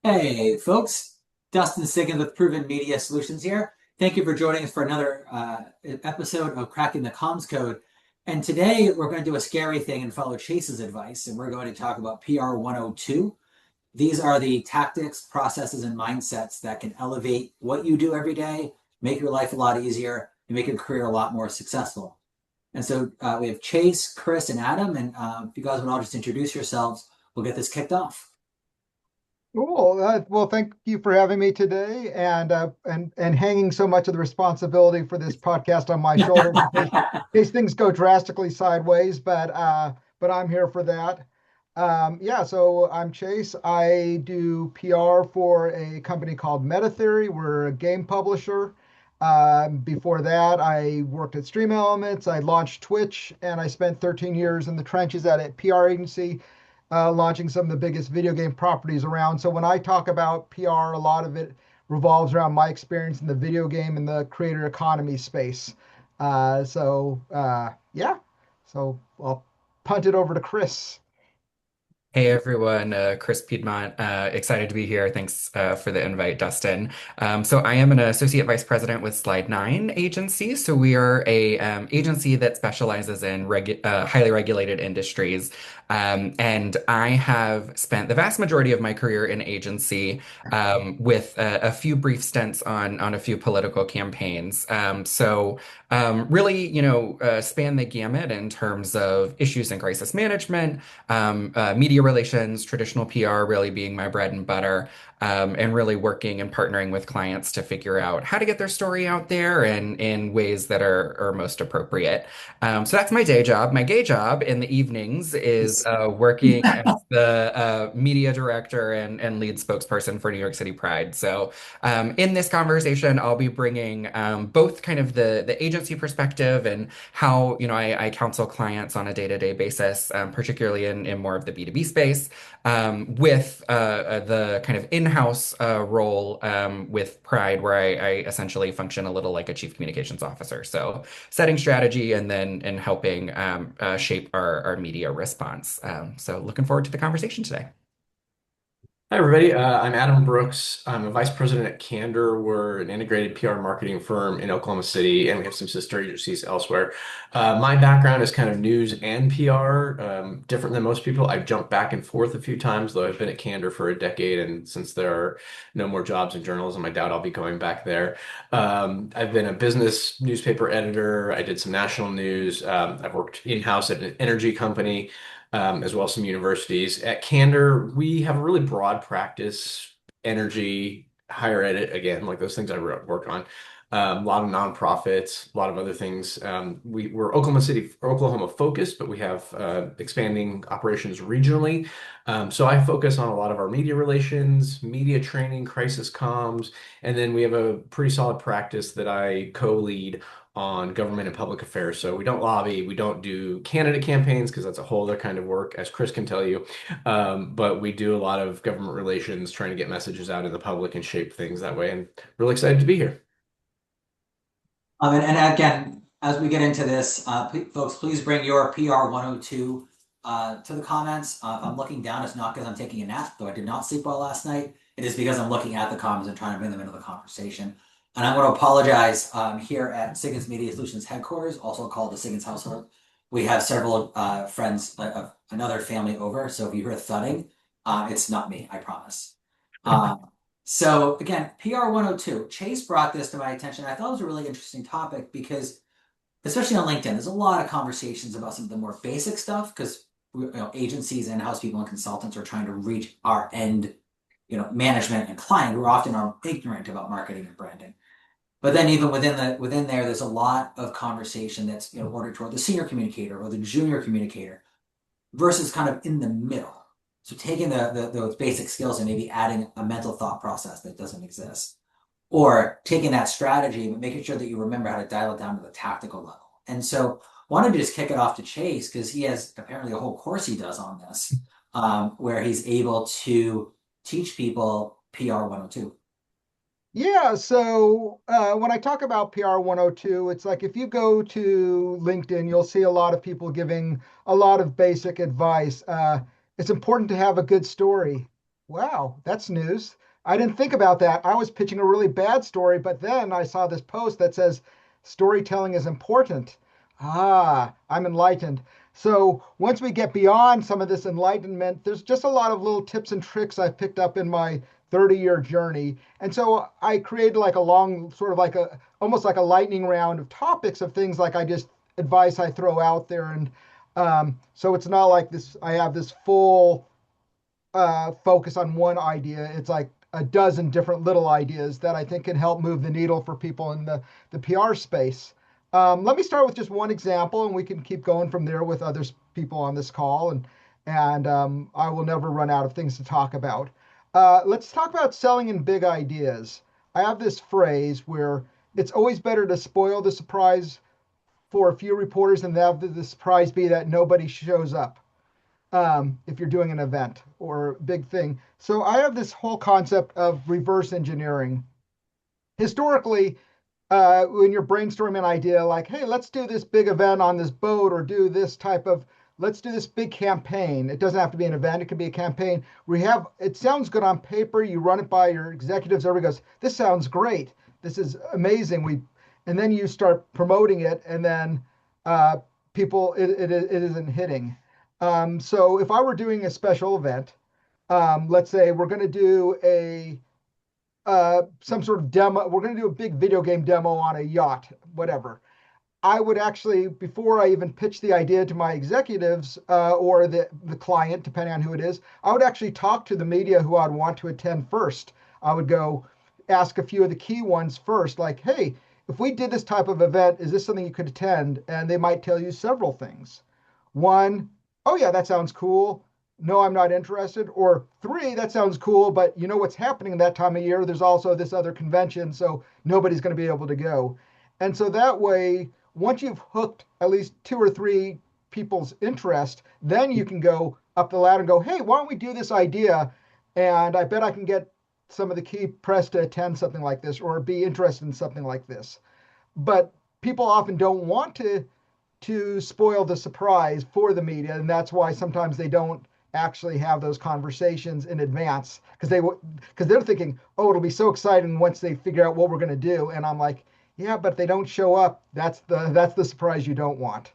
Hey, folks. Dustin Siggins with Proven Media Solutions here. Thank you for joining us for another episode of Cracking the Comms Code. And today we're going to do a scary thing and follow Chase's advice, and we're going to talk about PR 102. These are the tactics, processes, and mindsets that can elevate what you do every day, make your life a lot easier, and make your career a lot more successful. And so we have Chase, Chris, and Adam. And if you guys would all just introduce yourselves, we'll get this kicked off. Cool. Well, thank you for having me today and hanging so much of the responsibility for this podcast on my shoulders in case things go drastically sideways. But I'm here for that. Yeah. So I'm Chase. I do PR for a company called METATHEORY. We're a game publisher. Before that, I worked at Stream Elements. I launched Twitch, and I spent 13 years in the trenches at a PR agency launching some of the biggest video game properties around. So when I talk about PR, a lot of it revolves around my experience in the video game and the creator economy space. Yeah, so I'll punt it over to Chris. Hey everyone, Chris Piedmont, excited to be here. Thanks for the invite, Dustin. So I am an associate vice president with Slide 9 agency. So we are a agency that specializes in highly regulated industries. And I have spent the vast majority of my career in agency with a few brief stints on a few political campaigns. Really, span the gamut in terms of issues in crisis management, media relations, traditional PR really being my bread and butter, and really working and partnering with clients to figure out how to get their story out there and in ways that are most appropriate. So that's my day job. My gay job in the evenings is working as the media director and lead spokesperson for New York City Pride. So in this conversation, I'll be bringing both kind of the agency perspective and how I counsel clients on a day-to-day basis, particularly in more of the B2B space, with the kind of in-house role with Pride, where I essentially function a little like a chief communications officer. So setting strategy and then helping shape our media response. So looking forward to the conversation today. Hi, everybody. I'm Adam Brooks. I'm a vice president at Candor. We're an integrated PR marketing firm in Oklahoma City, and we have some sister agencies elsewhere. My background is kind of news and PR, different than most people. I've jumped back and forth a few times, though I've been at Candor for a decade, and since there are no more jobs in journalism, I doubt I'll be going back there. I've been a business newspaper editor. I did some national news. I've worked in-house at an energy company as well as some universities. At Candor, we have a really broad practice, energy, higher ed, again, like those things I work on. A lot of nonprofits, a lot of other things. We're Oklahoma focused, but we have expanding operations regionally. So I focus on a lot of our media relations, media training, crisis comms, and then we have a pretty solid practice that I co-lead on government and public affairs. So we don't lobby, we don't do candidate campaigns because that's a whole other kind of work, as Chris can tell you. But we do a lot of government relations, trying to get messages out in the public and shape things that way. And really excited to be here. And again, as we get into this, folks, please bring your PR 102 to the comments. If I'm looking down, it's not because I'm taking a nap, though I did not sleep well last night. It is because I'm looking at the comments and trying to bring them into the conversation. And I want to apologize here at Siggins Media Solutions headquarters, also called the Siggins household. We have several friends of another family over, so if you hear thudding, it's not me, I promise. So again, PR 102. Chase brought this to my attention. I thought it was a really interesting topic because, especially on LinkedIn, there's a lot of conversations about some of the more basic stuff because agencies, in-house people, and consultants are trying to reach our end, management and client who often are ignorant about marketing and branding. But then even within there, there's a lot of conversation that's ordered toward the senior communicator or the junior communicator versus kind of in the middle. So taking those basic skills and maybe adding a mental thought process that doesn't exist, or taking that strategy but making sure that you remember how to dial it down to the tactical level. And so wanted to just kick it off to Chase because he has apparently a whole course he does on this, where he's able to teach people PR 102. Yeah, so when I talk about PR 102, it's like if you go to LinkedIn, you'll see a lot of people giving a lot of basic advice. It's important to have a good story. Wow, that's news. I didn't think about that. I was pitching a really bad story, but then I saw this post that says storytelling is important. Ah, I'm enlightened. So once we get beyond some of this enlightenment, there's just a lot of little tips and tricks I've picked up in my 30-year journey. And so I created like a long, sort of like a, almost like a lightning round of topics of things like I just advice I throw out there. And so it's not like this, I have this full focus on one idea. It's like a dozen different little ideas that I think can help move the needle for people in the PR space. Let me start with just one example, and we can keep going from there with other people on this call. And I will never run out of things to talk about. Let's talk about selling in big ideas. I have this phrase where it's always better to spoil the surprise for a few reporters than have the surprise be that nobody shows up if you're doing an event or big thing. So I have this whole concept of reverse engineering. Historically, when you're brainstorming an idea like, hey, let's do this big event on this boat or do this type of, let's do this big campaign. It doesn't have to be an event. It could be a campaign. We have, it sounds good on paper. You run it by your executives. Everybody goes, this sounds great. This is amazing. And then you start promoting it and then uh, people, it isn't hitting. So if I were doing a special event, let's say we're going to do a some sort of demo. We're going to do a big video game demo on a yacht, whatever. I would actually, before I even pitch the idea to my executives or the client, depending on who it is, I would actually talk to the media who I'd want to attend first. I would go ask a few of the key ones first, like, hey, if we did this type of event, is this something you could attend? And they might tell you several things. One, oh yeah, that sounds cool. No, I'm not interested. Or three, that sounds cool, but you know what's happening that time of year? There's also this other convention, so nobody's going to be able to go. And so that way, once you've hooked at least two or three people's interest, then you can go up the ladder and go, hey, why don't we do this idea? And I bet I can get some of the key press to attend something like this or be interested in something like this. But people often don't want to spoil the surprise for the media, and that's why sometimes they don't actually have those conversations in advance because they're thinking, oh, it'll be so exciting once they figure out what we're going to do. And I'm like, yeah, but if they don't show up, that's the surprise you don't want.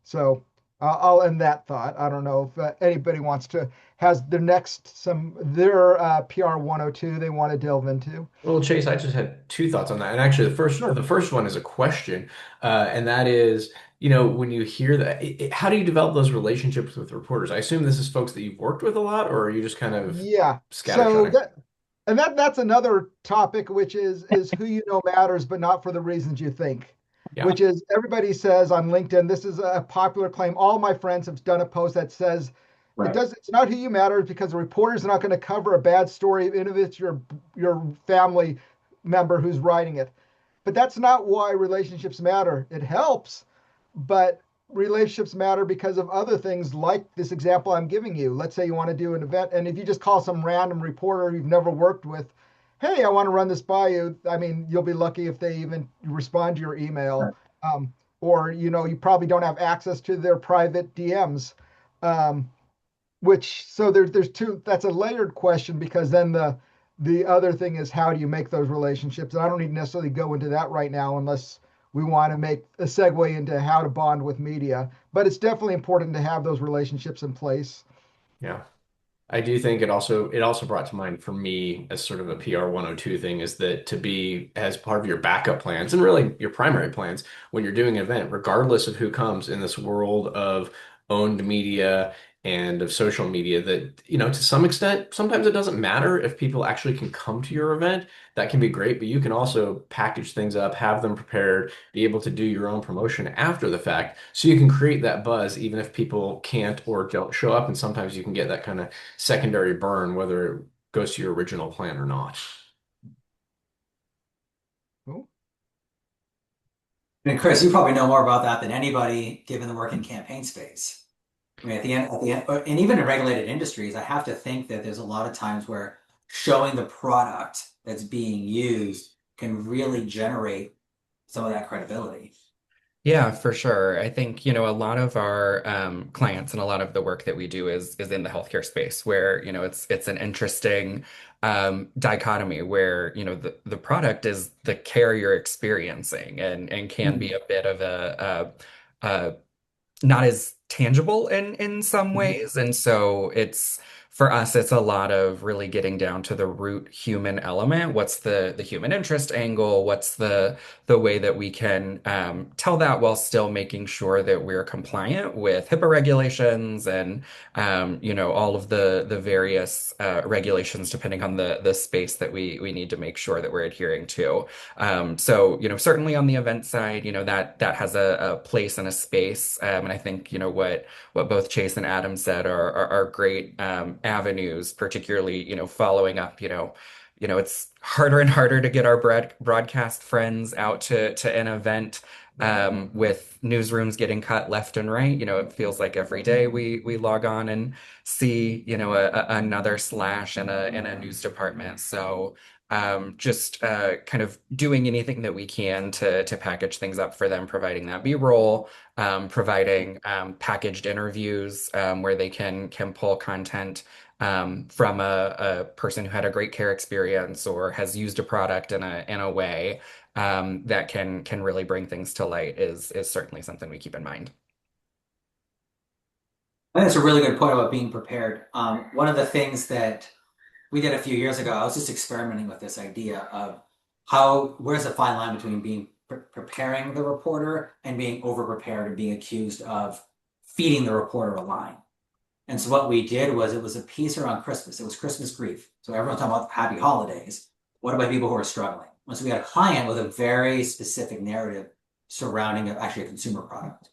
So I'll end that thought. I don't know if anybody wants to has their next some their PR 102 they want to delve into. Well, Chase, I just had two thoughts on that. And actually, Sure. the first one is a question, and that is, when you hear that, how do you develop those relationships with reporters? I assume this is folks that you've worked with a lot, or are you just kind of Yeah. So scattershotting? that's another topic, which is who you know matters, but not for the reasons you think. Yeah. Which is everybody says on LinkedIn, this is a popular claim. All my friends have done a post that says Right. it's not who you matter because the reporter's not going to cover a bad story, even if it's your family member who's writing it. But that's not why relationships matter. It helps, but relationships matter because of other things like this example I'm giving you. Let's say you want to do an event, and if you just call some random reporter you've never worked with, hey, I want to run this by you. I mean, you'll be lucky if they even respond to your email. Right. Or, you probably don't have access to their private DMs. Um, which so there's two, that's a layered question because then the other thing is how do you make those relationships, and I don't need to necessarily go into that right now unless we want to make a segue into how to bond with media, but it's definitely important to have those relationships in place. Yeah. I do think it also brought to mind for me as sort of a PR 102 thing is that to be as part of your backup plans and really your primary plans when you're doing an event, regardless of who comes in this world of owned media and of social media, that, to some extent, sometimes it doesn't matter if people actually can come to your event. That can be great, but you can also package things up, have them prepared, be able to do your own promotion after the fact. So you can create that buzz even if people can't or don't show up. And sometimes you can get that kind of secondary burn, whether it goes to your original plan or not. Cool. And Chris, you probably know more about that than anybody, given the work in campaign space. I mean, at the end, and even in regulated industries, I have to think that there's a lot of times where showing the product that's being used can really generate some of that credibility. Yeah, for sure. I think, a lot of our clients and a lot of the work that we do is in the healthcare space where, it's an interesting dichotomy where, the product is the care you're experiencing and can be Mhm. a bit of a not as tangible in some Mhm. ways. And so it's for us, it's a lot of really getting down to the root human element. What's the human interest angle? What's the way that we can tell that while still making sure that we're compliant with HIPAA regulations and all of the various regulations depending on the space that we need to make sure that we're adhering to. So, certainly on the event side, that has a place and a space. And I think, what both Chase and Adam said are great avenues, particularly, following up, it's harder and harder to get our broadcast friends out to an event with newsrooms getting cut left and right. It feels like every day we log on and see, another slash in a news department. So just kind of doing anything that we can to package things up for them, providing that B-roll, providing packaged interviews where they can pull content from a person who had a great care experience or has used a product in a way that can really bring things to light is certainly something we keep in mind. I think that's a really good point about being prepared. One of the things that we did a few years ago, I was just experimenting with this idea of where's the fine line between being preparing the reporter and being over prepared and being accused of feeding the reporter a line. And so what we did was it was a piece around Christmas. It was Christmas grief. So everyone's talking about happy holidays. What about people who are struggling? And so we had a client with a very specific narrative surrounding actually a consumer product.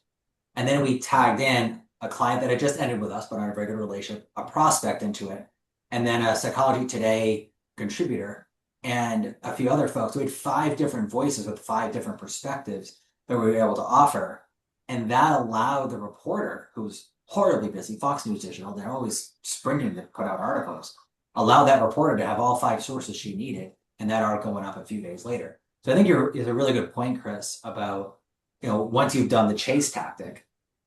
And then we tagged in a client that had just ended with us, but on a very good relationship, a prospect into it, and then a Psychology Today contributor, and a few other folks. We had 5 different voices with 5 different perspectives that we were able to offer. And that allowed the reporter, who's horribly busy, Fox News Digital, they're always sprinting to put out articles, allow that reporter to have all 5 sources she needed, and that article went up a few days later. So I think it's a really good point, Chris, about once you've done the chase tactic,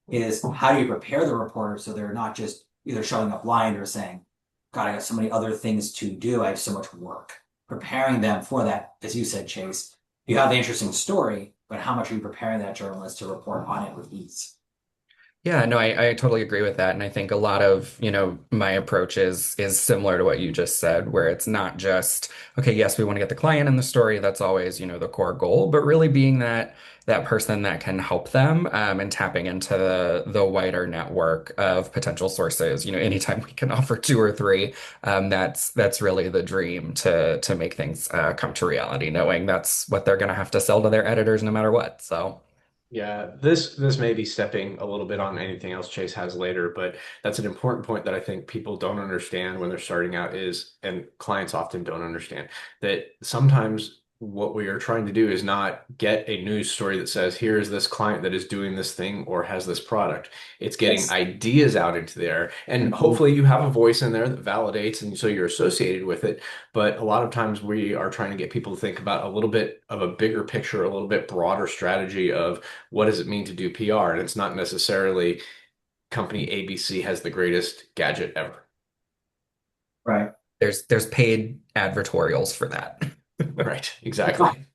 is how do you prepare the reporter so they're not just either showing up blind or saying, God, I got so many other things to do. I have so much work. Preparing them for that, as you said, Chase, you have the interesting story, but how much are you preparing that journalist to report on it with ease? Yeah, no, I totally agree with that. And I think a lot of, my approach is similar to what you just said, where it's not just, okay, yes, we want to get the client in the story. That's always, the core goal, but really being that person that can help them and tapping into the wider network of potential sources. Anytime we can offer 2 or 3, that's really the dream to make things come to reality, knowing that's what they're going to have to sell to their editors no matter what. So. Yeah, this may be stepping a little bit on anything else Chase has later, but that's an important point that I think people don't understand when they're starting out and clients often don't understand, that sometimes what we are trying to do is not get a news story that says, here's this client that is doing this thing or has this product. It's getting Yes. ideas out into there. And Mhm. hopefully you have a voice in there that validates and so you're associated with it. But a lot of times we are trying to get people to think about a little bit of a bigger picture, a little bit broader strategy of what does it mean to do PR? And it's not necessarily company ABC has the greatest gadget ever. Right. There's paid advertorials for that. Right, exactly.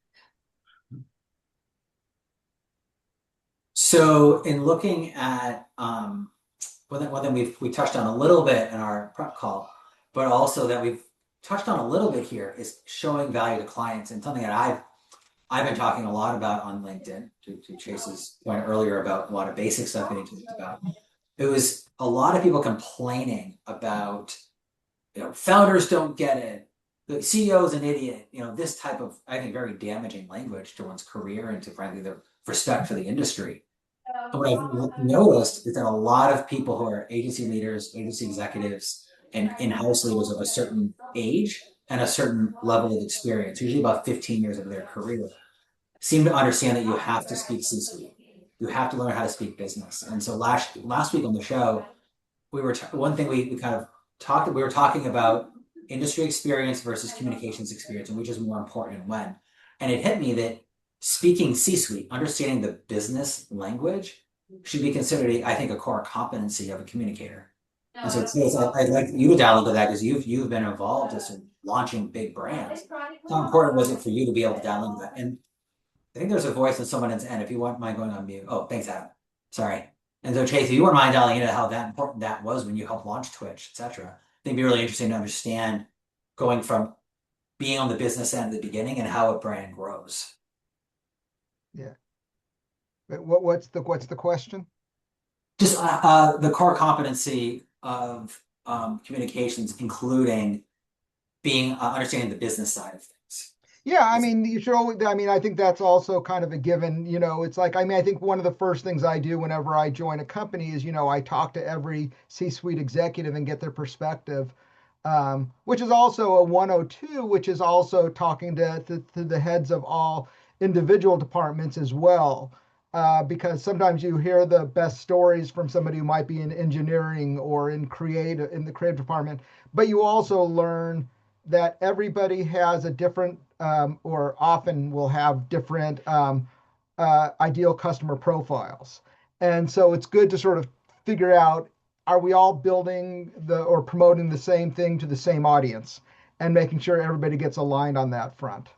So in looking at one thing we touched on a little bit in our prep call, but also that we've touched on a little bit here is showing value to clients, and something that I've been talking a lot about on LinkedIn, to Chase's point earlier about a lot of basic stuff getting talked about. It was a lot of people complaining about, founders don't get it. The CEO is an idiot. This type of, I think, very damaging language to one's career and to, frankly, the respect for the industry. And what I've noticed is that a lot of people who are agency leaders, agency executives, and in-house leaders of a certain age and a certain level of experience, usually about 15 years of their career, seem to understand that you have to speak C-suite. You have to learn how to speak business. And so last week on the show, one thing we kind of talked. We were talking about industry experience versus communications experience, and which is more important and when. And it hit me that speaking C-suite, understanding the business language should be considered, I think, a core competency of a communicator. And so, I'd like you to dial into that because you've been involved in launching big brands. How important was it for you to be able to dial into that? And I think there's a voice in someone's end. If you wouldn't mind going on mute. Oh, thanks, Adam. Sorry. And so, Chase, if you wouldn't mind dialing into how that important that was when you helped launch Twitch, etc. I think it'd be really interesting to understand going from being on the business end at the beginning and how a brand grows. Yeah. But what's the question? Just the core competency of communications, including being understanding the business side of things. Yeah, I mean, you should always, I mean, I think that's also kind of a given, it's like, I mean, I think one of the first things I do whenever I join a company is, I talk to every C-suite executive and get their perspective, which is also a 102, which is also talking to the heads of all individual departments as well. Because sometimes you hear the best stories from somebody who might be in engineering or in the creative department, but you also learn that everybody has a different or often will have different ideal customer profiles. And so it's good to sort of figure out, are we all building or promoting the same thing to the same audience and making sure everybody gets aligned on that front.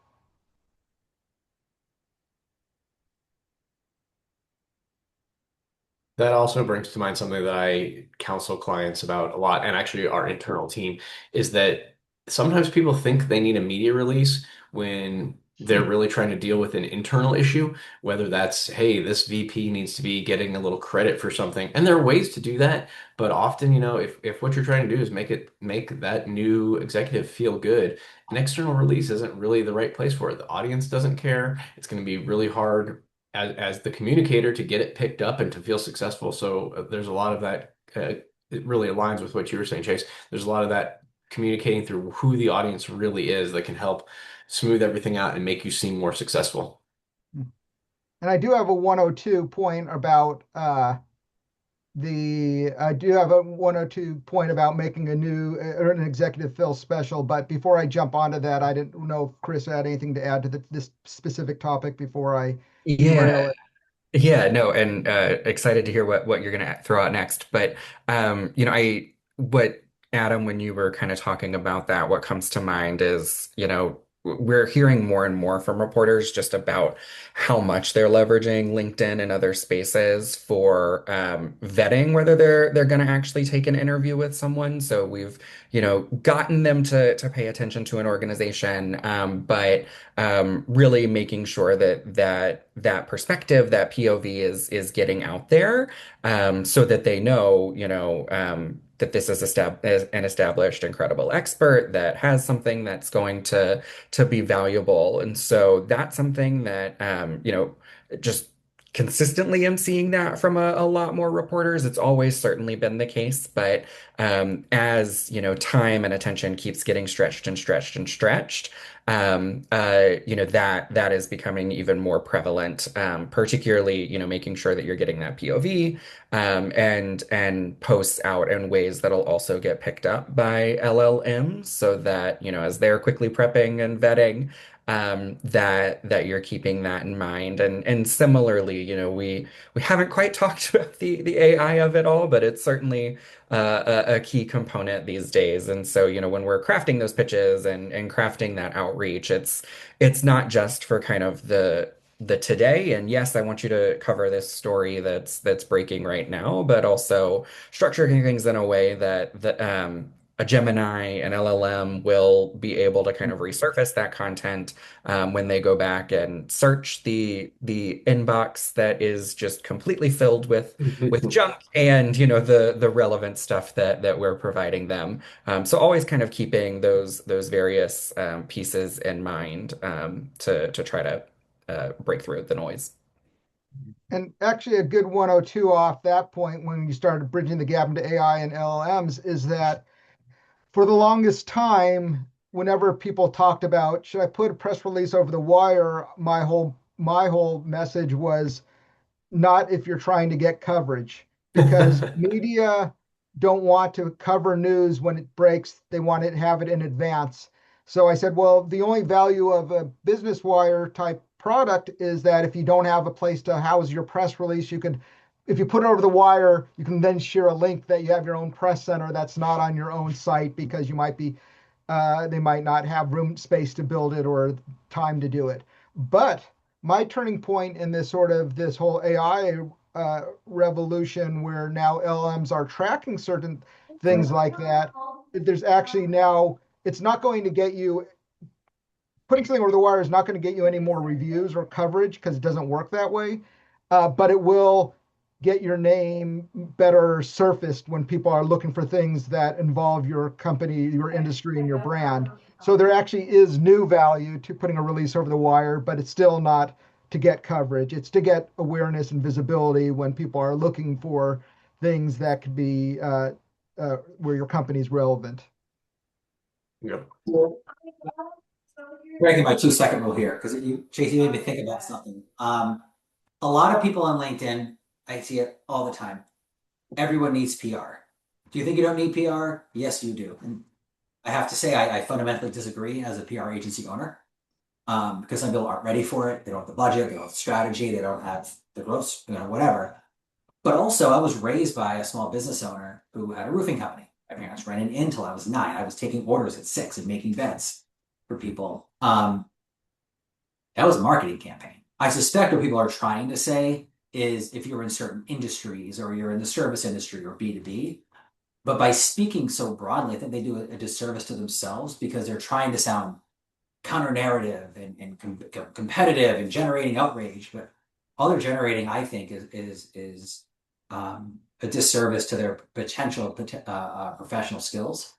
That also brings to mind something that I counsel clients about a lot, and actually our internal team, is that sometimes people think they need a media release when they're really trying to deal with an internal issue, whether that's, hey, this VP needs to be getting a little credit for something. And there are ways to do that, but often, if what you're trying to do is make that new executive feel good, an external release isn't really the right place for it. The audience doesn't care. It's going to be really hard as the communicator to get it picked up and to feel successful. So there's a lot of that. It really aligns with what you were saying, Chase. There's a lot of that communicating through who the audience really is that can help smooth everything out and make you seem more successful. And I do have a 102 point about I do have a 102 point about making a new or an executive feel special. But before I jump onto that, I didn't know if Chris had anything to add to this specific topic before I derail Yeah. it. Yeah, no, and excited to hear what you're gonna throw out next. But what Adam, when you were kind of talking about that, what comes to mind is, we're hearing more and more from reporters just about how much they're leveraging LinkedIn and other spaces for vetting whether they're gonna actually take an interview with someone. So we've, gotten them to pay attention to an organization, but really making sure that perspective, that POV is getting out there, so that they know, that this is an established, incredible expert that has something that's going to be valuable. And so that's something that, just consistently am seeing that from a lot more reporters. It's always certainly been the case, but as time and attention keeps getting stretched and stretched and stretched, that is becoming even more prevalent, particularly, making sure that you're getting that POV, and posts out in ways that'll also get picked up by LLMs so that, as they're quickly prepping and vetting, that you're keeping that in mind. And similarly, we haven't quite talked about the AI of it all, but it's certainly a key component these days. And so, when we're crafting those pitches and crafting that outreach, it's not just for kind of the today. And yes, I want you to cover this story that's breaking right now, but also structuring things in a way that a Gemini, an LLM will be able to kind of resurface that content when they go back and search the inbox that is just completely filled with junk and the relevant stuff that we're providing them. So always kind of keeping those various pieces in mind, to try to break through the noise. And actually, a good 102 off that point when you started bridging the gap into AI and LLMs is that for the longest time, whenever people talked about, should I put a press release over the wire, my whole message was not if you're trying to get coverage, because media don't want to cover news when it breaks. They want to have it in advance. So I said, well, the only value of a business wire type product is that if you don't have a place to house your press release, you could, if you put it over the wire, you can then share a link that you have your own press center that's not on your own site because you might be, they might not have room space to build it or time to do it. But my turning point in this sort of this whole AI revolution where now LMs are tracking certain things like that, there's actually now, it's not going to get you, putting something over the wire is not going to get you any more reviews or coverage because it doesn't work that way. But it will get your name better surfaced when people are looking for things that involve your company, your industry, and your brand. So there actually is new value to putting a release over the wire, but it's still not to get coverage. It's to get awareness and visibility when people are looking for things that could be where your company is relevant. Yep. Breaking my 2 second rule here because Chase, you made me think about something. A lot of people on LinkedIn, I see it all the time. Everyone needs PR. Do you think you don't need PR? Yes, you do. And I have to say, I fundamentally disagree as a PR agency owner because some people aren't ready for it. They don't have the budget, they don't have the strategy, they don't have the growth, whatever. But also, I was raised by a small business owner who had a roofing company. My parents ran it in until I was 9. I was taking orders at 6 and making beds for people. That was a marketing campaign. I suspect what people are trying to say is if you're in certain industries or you're in the service industry or B2B, but by speaking so broadly, I think they do a disservice to themselves because they're trying to sound counter narrative and competitive and generating outrage. But all they're generating, I think, is a disservice to their potential professional skills.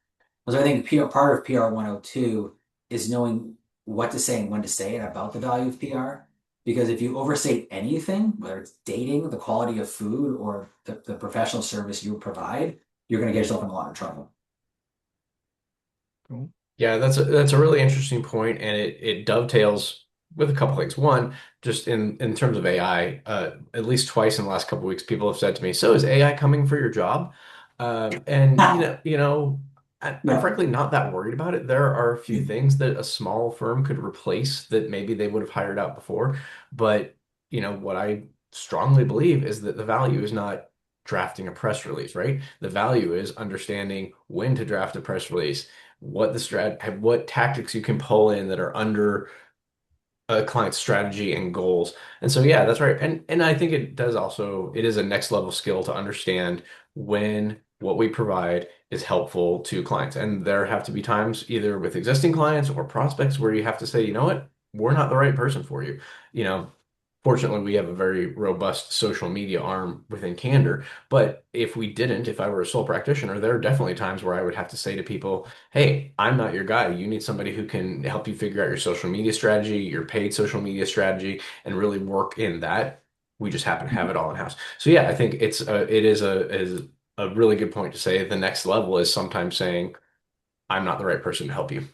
Because I think part of PR 102 is knowing what to say and when to say it about the value of PR. Because if you overstate anything, whether it's dating, the quality of food, or the professional service you provide, you're going to get yourself in a lot of trouble. Cool. Yeah, that's a really interesting point, and it dovetails with a couple things. One, just in terms of AI, at least twice in the last couple weeks, people have said to me, "So is AI coming for your job?" And I'm Yeah. frankly not that worried about it. There are a few things that a small firm could replace that maybe they would have hired out before, but what I strongly believe is that the value is not drafting a press release, right? The value is understanding when to draft a press release, what tactics you can pull in that are under a client's strategy and goals. And so yeah, that's right. And I think it is a next level skill to understand when what we provide is helpful to clients. And there have to be times either with existing clients or prospects where you have to say, you know what, we're not the right person for you. You know, Fortunately, we have a very robust social media arm within Candor. But if I were a sole practitioner, there are definitely times where I would have to say to people, hey, I'm not your guy. You need somebody who can help you figure out your social media strategy, your paid social media strategy, and really work in that. We just happen to have it all in-house. So yeah, I think it is a really good point to say the next level is sometimes saying, I'm not the right person to help you.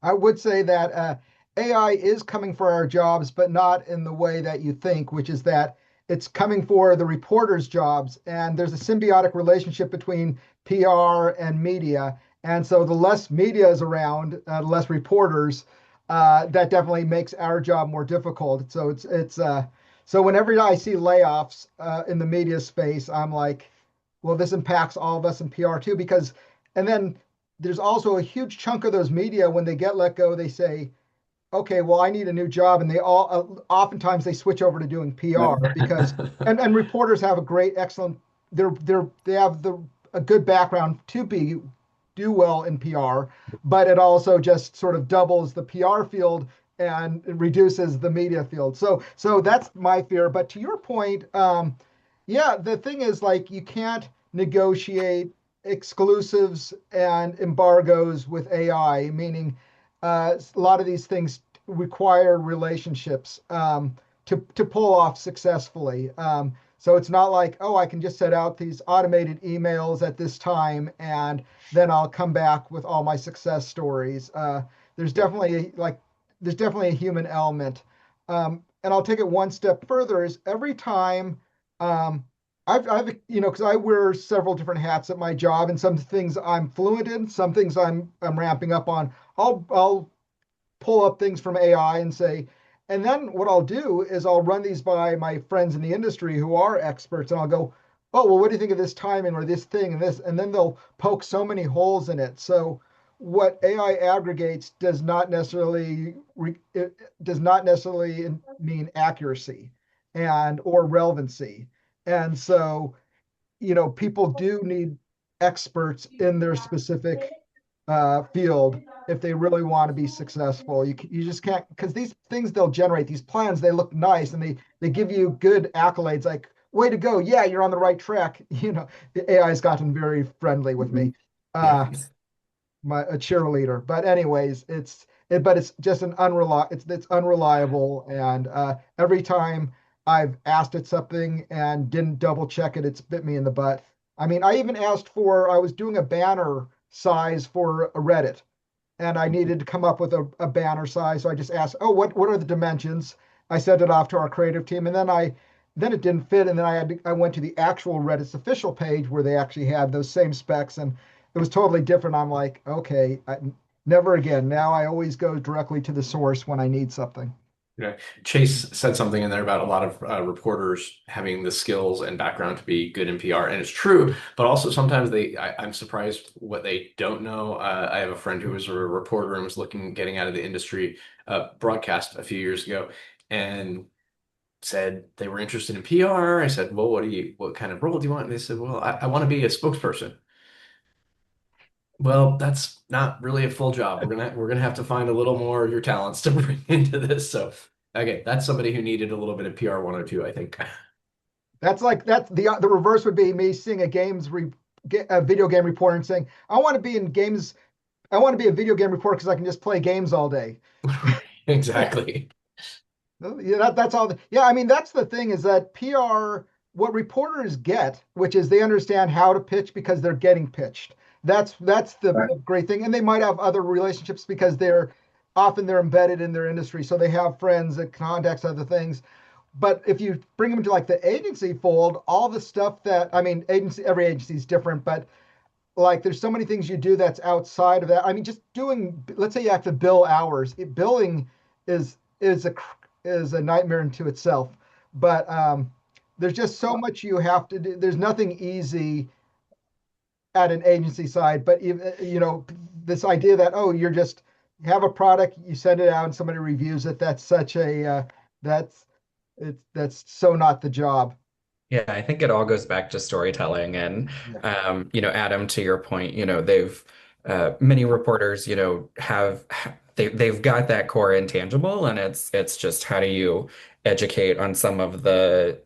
I would say that AI is coming for our jobs, but not in the way that you think, which is that it's coming for the reporters' jobs. And there's a symbiotic relationship between PR and media. And so the less media is around, the less reporters, that definitely makes our job more difficult. So so whenever I see layoffs in the media space, I'm like, well, this impacts all of us in PR too, because, and then there's also a huge chunk of those media when they get let go, they say, okay, well, I need a new job, and they all oftentimes they switch over to doing Right. PR because and reporters have a great, excellent, they have a good background to do well in PR, but it also just sort of doubles the PR field and it reduces the media field. So that's my fear. But to your point, yeah, the thing is like you can't negotiate exclusives and embargoes with AI, meaning a lot of these things require relationships to pull off successfully. So it's not like, oh, I can just set out these automated emails at this time and then I'll come back with all my success stories. There's definitely there's definitely a human element. And I'll take it one step further is every time I've because I wear several different hats at my job and some things I'm fluent in, some things I'm ramping up on. I'll pull up things from AI and say, And then what I'll do is I'll run these by my friends in the industry who are experts, and I'll go, oh, well, what do you think of this timing or this thing and this? And then they'll poke so many holes in it. So what AI aggregates it does not necessarily mean accuracy and or relevancy. And so, people do need experts in their specific field if they really want to be successful. You just can't, because these things they'll generate, these plans, they look nice and they give you good accolades like, way to go. Yeah, you're on the right track. The AI has gotten very friendly with me. Yeah. A cheerleader. But anyways, but it's just it's unreliable. And every time I've asked it something and didn't double check it, it's bit me in the butt. I mean, I was doing a banner size for a Reddit, and I needed to come up with a banner size. So I just asked, oh, what are the dimensions? I sent it off to our creative team, and then it didn't fit, and then I went to the actual Reddit's official page where they actually had those same specs, and it was totally different. I'm like, okay, never again. Now I always go directly to the source when I need something. Yeah. Chase said something in there about a lot of reporters having the skills and background to be good in PR, and it's true. But also sometimes I'm surprised what they don't know. I have a friend who was a reporter and was getting out of the industry, broadcast a few years ago, and said they were interested in PR. I said, well, what kind of role do you want? And they said, well, I want to be a spokesperson. Well, that's not really a full job. We're gonna have to find a little more of your talents to bring into this. So, okay, that's somebody who needed a little bit of PR 102, I think. That's the reverse would be me seeing a video game reporter and saying, I want to be in games. I want to be a video game reporter because I can just play games all day. Exactly. Yeah, that's all. Yeah, I mean, that's the thing is that PR, what reporters get, which is they understand how to pitch because they're getting pitched. That's the great thing. And they might have other relationships because they're embedded in their industry. So they have friends that contacts other things. But if you bring them to like the agency fold, all the stuff that, I mean, every agency is different, but like there's so many things you do that's outside of that. I mean, just let's say you have to bill hours. Billing is is a is a nightmare into itself. But there's just so much you have to do. There's nothing easy at an agency side. But this idea that you just have a product, you send it out, and somebody reviews it. That's so not the job. Yeah, I think it all goes back to storytelling. And, Adam, to your point, many reporters, they've got that core intangible, and it's just how do you educate on some of the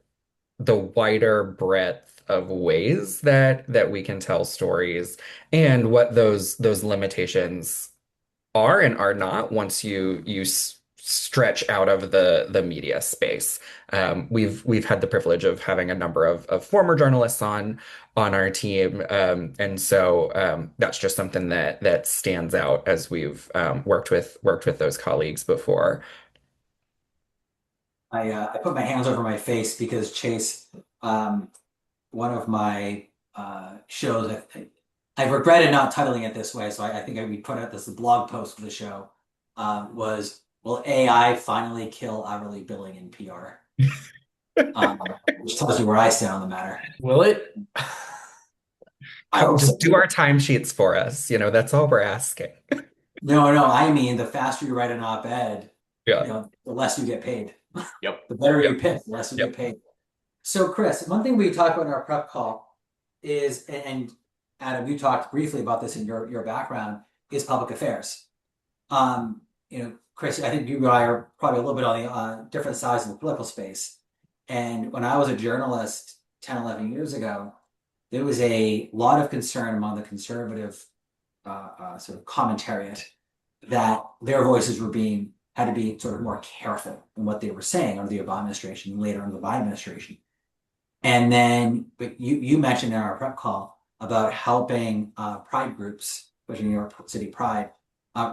wider breadth of ways that we can tell stories and what those limitations are and are not once you stretch out of the media space. We've had the privilege of having a number of former journalists on our team, and so that's just something that stands out as we've worked with those colleagues before. I put my hands over my face because Chase, one of my shows, I regretted not titling it this way, so I think we put out this blog post for the show, was will AI finally kill hourly billing in PR? Which tells you where I stand on the matter. Will it? Just do our timesheets for us. That's all we're asking. No, I mean the faster you write an op-ed, Yeah. the less you get paid. Yep. The better Yep. you pitch, the less you Yep. get paid. So, Chris, one thing we talked about in our prep call is, and Adam, you talked briefly about this in your background, is public affairs. Chris, I think you and I are probably a little bit on the different sides of the political space. And when I was a journalist 10, 11 years ago, there was a lot of concern among the conservative sort of commentariat that their voices had to be sort of more careful in what they were saying under the Obama administration and later under the Biden administration. And then, but you mentioned in our prep call about helping pride groups, especially New York City Pride,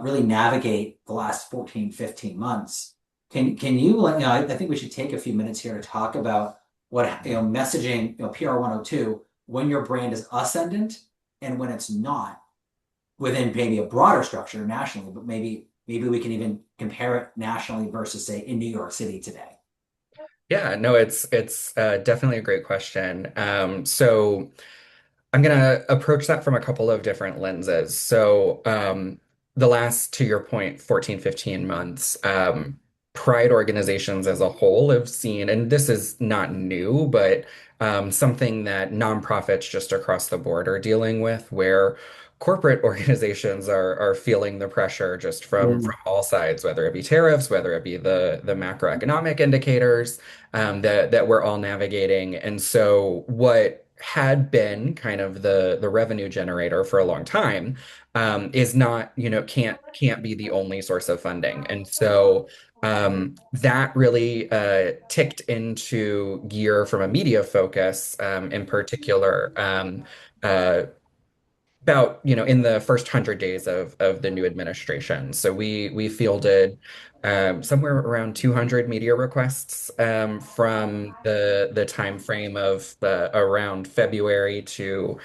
really navigate the last 14, 15 months. Can you, I think we should take a few minutes here to talk about what, messaging, PR 102, when your brand is ascendant and when it's not. within maybe a broader structure nationally, but maybe we can even compare it nationally versus say in New York City today. Yeah, no, it's definitely a great question. So I'm gonna approach that from a couple of different lenses. So, the last, to your point, 14, 15 months, pride organizations as a whole have seen, and this is not new, but something that nonprofits just across the board are dealing with, where corporate organizations are feeling the pressure just from all sides, whether it be tariffs, whether it be the macroeconomic indicators that we're all navigating. And so what had been kind of the revenue generator for a long time is not, can't be the only source of funding. And so that really ticked into gear from a media focus in particular. Uh, about, in the first 100 days of the new administration. So we fielded somewhere around 200 media requests from the time frame of around February to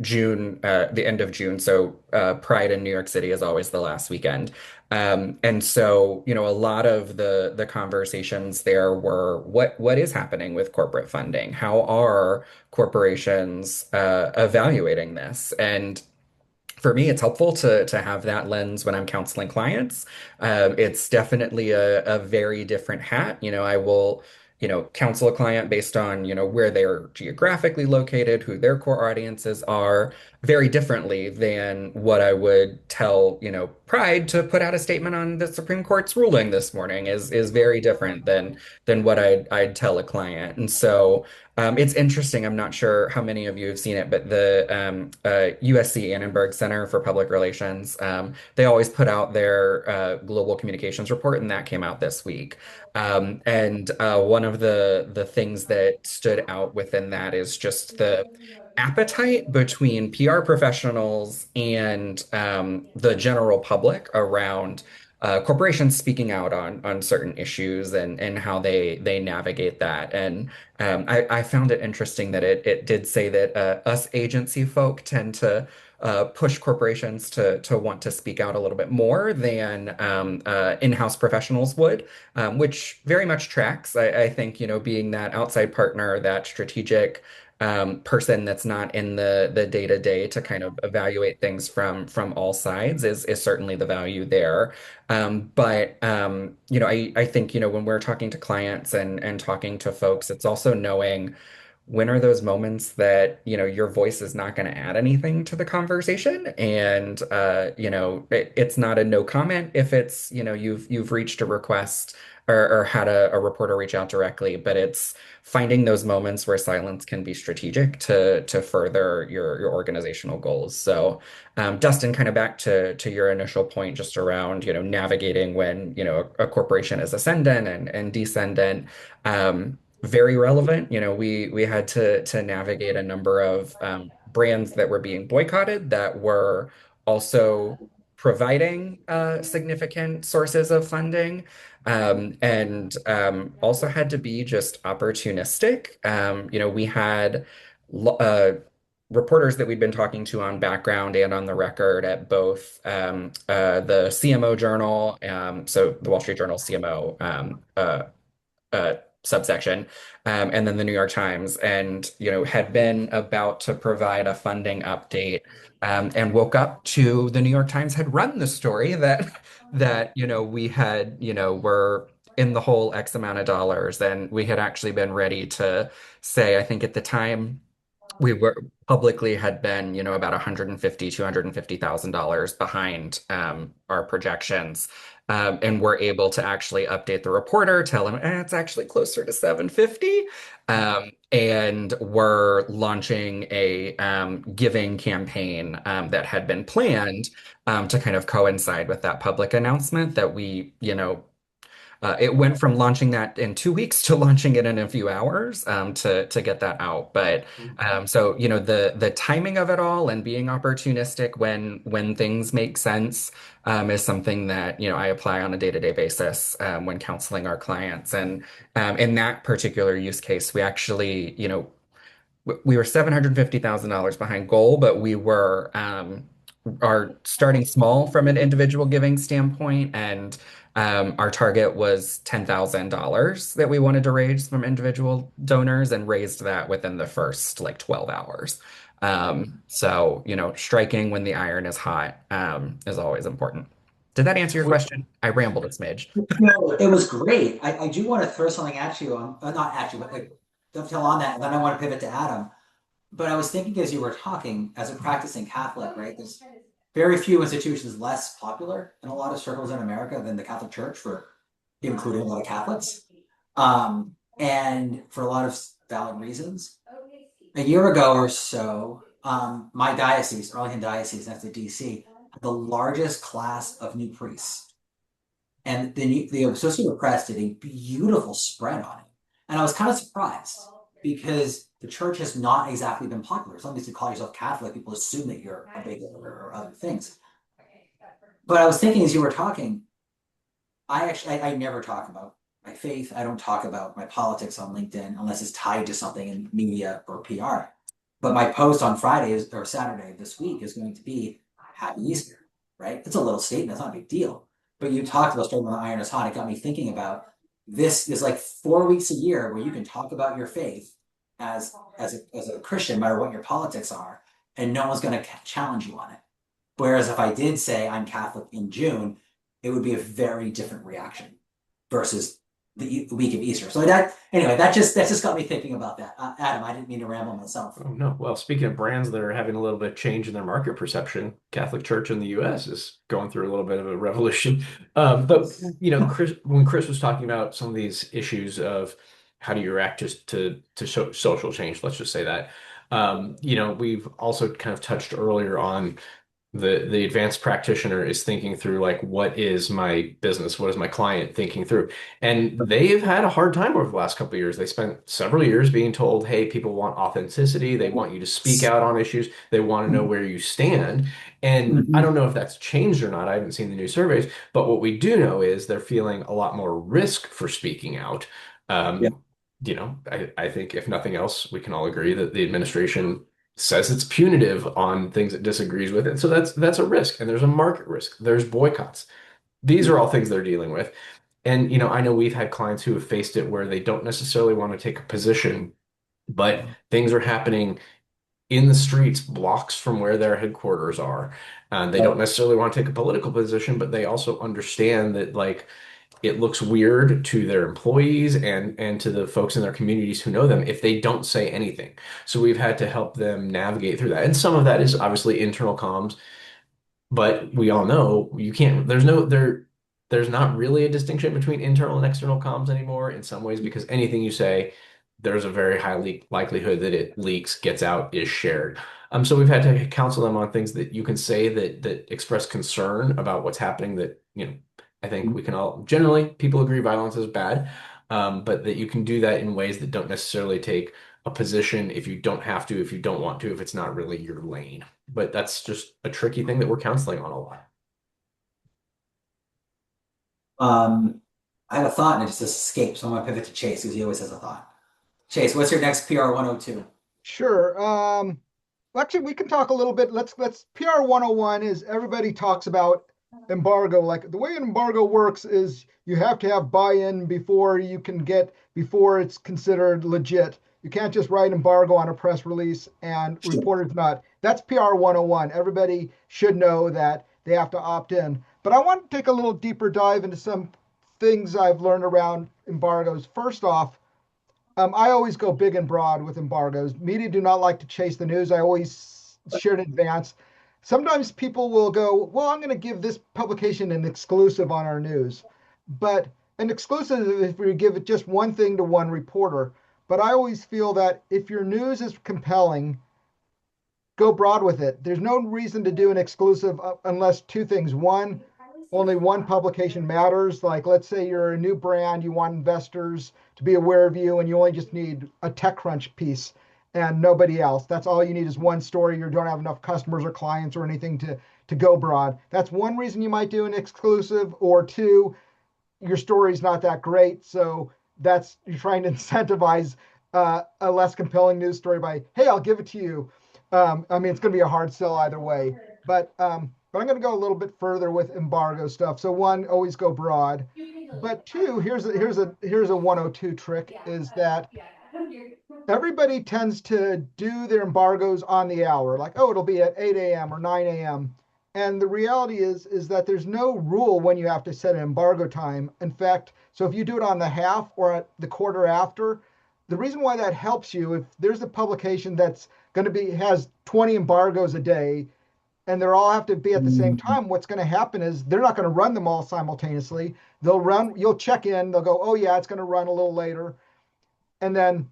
June, the end of June. So Pride in New York City is always the last weekend. And so, a lot of the conversations there were what is happening with corporate funding? How are corporations evaluating this? And for me, it's helpful to have that lens when I'm counseling clients. It's definitely a very different hat. I will, counsel a client based on, where they're geographically located, who their core audiences are, very differently than what I would tell, Pride to put out a statement on the Supreme Court's ruling this morning is very different than what I'd tell a client. And so it's interesting. I'm not sure how many of you have seen it, but the USC Annenberg Center for Public Relations, they always put out their global communications report, and that came out this week. And one of the things that stood out within that is just the appetite between PR professionals and the general public around corporations speaking out on certain issues and how they navigate that. And I found it interesting that it did say that us agency folk tend to push corporations to want to speak out a little bit more than in-house professionals would, which very much tracks. I think, being that outside partner, that strategic person that's not in the day-to-day to kind of evaluate things from all sides is certainly the value there. I think, when we're talking to clients and talking to folks, it's also knowing when are those moments that, your voice is not going to add anything to the conversation. And, it's not a no comment if it's, you've reached a request or had a reporter reach out directly, but it's finding those moments where silence can be strategic to further your organizational goals. So, Dustin, kind of back to your initial point just around, navigating when, a corporation is ascendant and descendant. Very relevant. We had to navigate a number of brands that were being boycotted that were also providing significant sources of funding, and also had to be just opportunistic. We had reporters that we'd been talking to on background and on the record at both the CMO Journal, so the Wall Street Journal CMO subsection, and then the New York Times, and had been about to provide a funding update, and woke up to the New York Times had run the story that we had were in the hole X amount of dollars, and we had actually been ready to say, I think at the time we were publicly had been, about 150, $250,000 behind our projections. And we're able to actually update the reporter, tell him it's actually closer to 750. And we're launching a giving campaign that had been planned to kind of coincide with that public announcement that we, it went from launching that in 2 weeks to launching it in a few hours to get that out. But so the timing of it all and being opportunistic when things make sense is something that I apply on a day-to-day basis when counseling our clients. And in that particular use case, we actually we were $750,000 behind goal, but we were are starting small from an individual giving standpoint, and our target was $10,000 that we wanted to raise from individual donors, and raised that within the first like 12 hours. So, striking when the iron is hot, is always important. Did that answer your question? I rambled a smidge. No, it was great. I do want to throw something at you on, not at you, but like dovetail on that, and then I want to pivot to Adam. But I was thinking as you were talking, as a practicing Catholic, right? There's very few institutions less popular in a lot of circles in America than the Catholic Church, for including a lot of Catholics, and for a lot of valid reasons. A year ago or so, my diocese, Arlington Diocese, next to DC, had the largest class of new priests, and the Associated Press did a beautiful spread on it, and I was kind of surprised because the church has not exactly been popular. As long as you call yourself Catholic, people assume that you're a bigot or other things. But I was thinking as you were talking, I never talk about my faith. I don't talk about my politics on LinkedIn unless it's tied to something in media or PR. But my post on Friday or Saturday this week is going to be Happy Easter, right? It's a little statement, it's not a big deal. But you talked about starting when the iron is hot. It got me thinking about this is like 4 weeks a year where you can talk about your faith as a Christian, no matter what your politics are, and no one's going to challenge you on it. Whereas if I did say I'm Catholic in June, it would be a very different reaction versus the week of Easter. So that just got me thinking about that. Adam, I didn't mean to ramble myself. Oh, no. Well, speaking of brands that are having a little bit of change in their market perception, Catholic Church in the US is going through a little bit of a revolution. When Chris was talking about some of these issues of how do you react just to social change, let's just say that, we've also kind of touched earlier on the advanced practitioner is thinking through like, what is my business? What is my client thinking through? And they've had a hard time over the last couple of years. They spent several years being told, hey, people want authenticity. They want you to speak out on issues. They want to know where you stand. And I don't know if that's changed or not. I haven't seen the new surveys, but what we do know is they're feeling a lot more risk for speaking out. Yeah. Um, I think if nothing else, we can all agree that the administration says it's punitive on things it disagrees with. And so that's a risk. And there's a market risk. There's boycotts. These are all things they're dealing with. And I know we've had clients who have faced it where they don't necessarily want to take a position, but things are happening in the streets, blocks from where their headquarters are. And they don't necessarily want to take a political position, but they also understand that like it looks weird to their employees and to the folks in their communities who know them if they don't say anything. So we've had to help them navigate through that. And some of that is obviously internal comms, but we all know you can't, there's not really a distinction between internal and external comms anymore in some ways, because anything you say, there's a very high likelihood that it leaks, gets out, is shared. So we've had to counsel them on things that you can say that express concern about what's happening that, I think we can all, generally, people agree violence is bad, but that you can do that in ways that don't necessarily take a position if you don't have to, if you don't want to, if it's not really your lane. But that's just a tricky thing that we're counseling on a lot. I have a thought and it just escaped, so I'm gonna pivot to Chase because he always has a thought. Chase, what's your next PR 102? Sure. Actually, we can talk a little bit. Let's PR 101 is everybody talks about embargo. Like the way an embargo works is you have to have buy-in before before it's considered legit. You can't just write embargo on a press release and report it's not. That's PR 101. Everybody should know that they have to opt in. But I want to take a little deeper dive into some things I've learned around embargoes. First off, I always go big and broad with embargoes. Media do not like to chase the news. I always share in advance. Sometimes people will go, well, I'm going to give this publication an exclusive on our news. But an exclusive is if we give it just one thing to one reporter. But I always feel that if your news is compelling, go broad with it. There's no reason to do an exclusive unless two things. One, only one publication matters. Like, let's say you're a new brand, you want investors to be aware of you, and you only just need a TechCrunch piece and nobody else. That's all you need is one story. You don't have enough customers or clients or anything to go broad. That's one reason you might do an exclusive. Or two, your story's not that great, so you're trying to incentivize a less compelling news story by, hey, I'll give it to you. It's going to be a hard sell either way. But I'm going to go a little bit further with embargo stuff. So one, always go broad. But two, here's a 102 trick is that everybody tends to do their embargoes on the hour, like, oh, it'll be at 8 a.m. or 9 a.m. And the reality is that there's no rule when you have to set an embargo time. In fact, so if you do it on the half or at the quarter after, the reason why that helps you, if there's a publication that's going to be has 20 embargoes a day, and they're all have to be at the same time, what's going to happen is they're not going to run them all simultaneously. They'll run, you'll check in, they'll go, oh yeah, it's going to run a little later. And then